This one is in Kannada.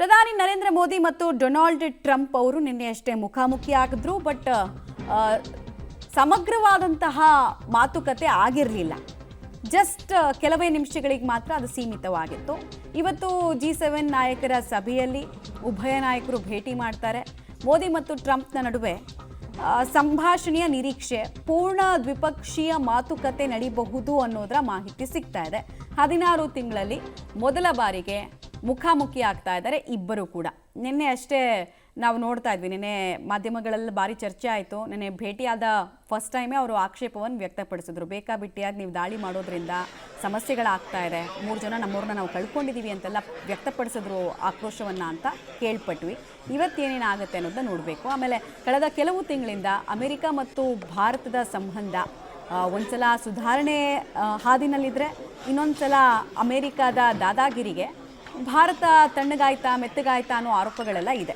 ಪ್ರಧಾನಿ ನರೇಂದ್ರ ಮೋದಿ ಮತ್ತು ಡೊನಾಲ್ಡ್ ಟ್ರಂಪ್ ಅವರು ನಿನ್ನೆಯಷ್ಟೇ ಮುಖಾಮುಖಿ ಆಗಿದ್ರು. ಬಟ್ ಸಮಗ್ರವಾದಂತಹ ಮಾತುಕತೆ ಆಗಿರಲಿಲ್ಲ. ಜಸ್ಟ್ ಕೆಲವೇ ನಿಮಿಷಗಳಿಗೆ ಮಾತ್ರ ಅದು ಸೀಮಿತವಾಗಿತ್ತು. ಇವತ್ತು G7 ನಾಯಕರ ಸಭೆಯಲ್ಲಿ ಉಭಯ ನಾಯಕರು ಭೇಟಿ ಮಾಡ್ತಾರೆ. ಮೋದಿ ಮತ್ತು ಟ್ರಂಪ್ನ ನಡುವೆ ಸಂಭಾಷಣೆಯ ನಿರೀಕ್ಷೆ, ಪೂರ್ಣ ದ್ವಿಪಕ್ಷೀಯ ಮಾತುಕತೆ ನಡೀಬಹುದು ಅನ್ನೋದರ ಮಾಹಿತಿ ಸಿಗ್ತಾ ಇದೆ. 16 ತಿಂಗಳಲ್ಲಿ ಮೊದಲ ಬಾರಿಗೆ ಮುಖಾಮುಖಿ ಆಗ್ತಾ ಇದ್ದಾರೆ ಇಬ್ಬರು ಕೂಡ. ನಿನ್ನೆ ಅಷ್ಟೇ ನಾವು ನೋಡ್ತಾ ಇದ್ವಿ, ನಿನ್ನೆ ಮಾಧ್ಯಮಗಳಲ್ಲಿ ಭಾರಿ ಚರ್ಚೆ ಆಯಿತು. ನಿನ್ನೆ ಭೇಟಿಯಾದ ಫಸ್ಟ್ ಟೈಮೇ ಅವರು ಆಕ್ಷೇಪವನ್ನು ವ್ಯಕ್ತಪಡಿಸಿದ್ರು. ಬೇಕಾಬಿಟ್ಟಿಯಾಗಿ ನೀವು ದಾಳಿ ಮಾಡೋದ್ರಿಂದ ಸಮಸ್ಯೆಗಳಾಗ್ತಾ ಇದೆ, 3 ಜನ ನಮ್ಮವ್ರನ್ನ ನಾವು ಕಳ್ಕೊಂಡಿದ್ದೀವಿ ಅಂತೆಲ್ಲ ವ್ಯಕ್ತಪಡಿಸಿದ್ರು ಆಕ್ರೋಶವನ್ನು ಅಂತ ಕೇಳ್ಪಟ್ವಿ. ಇವತ್ತೇನೇನಾಗುತ್ತೆ ಅನ್ನೋದನ್ನ ನೋಡಬೇಕು. ಆಮೇಲೆ ಕಳೆದ ಕೆಲವು ತಿಂಗಳಿಂದ ಅಮೆರಿಕ ಮತ್ತು ಭಾರತದ ಸಂಬಂಧ ಒಂದ್ಸಲ ಸುಧಾರಣೆ ಹಾದಿನಲ್ಲಿದ್ದರೆ, ಇನ್ನೊಂದ್ಸಲ ಅಮೆರಿಕದ ದಾದಾಗಿರಿಗೆ ಭಾರತ ತಣ್ಣಗಾಯ್ತಾ ಮೆತ್ತಗಾಯ್ತಾ ಅನ್ನೋ ಆರೋಪಗಳೆಲ್ಲ ಇದೆ.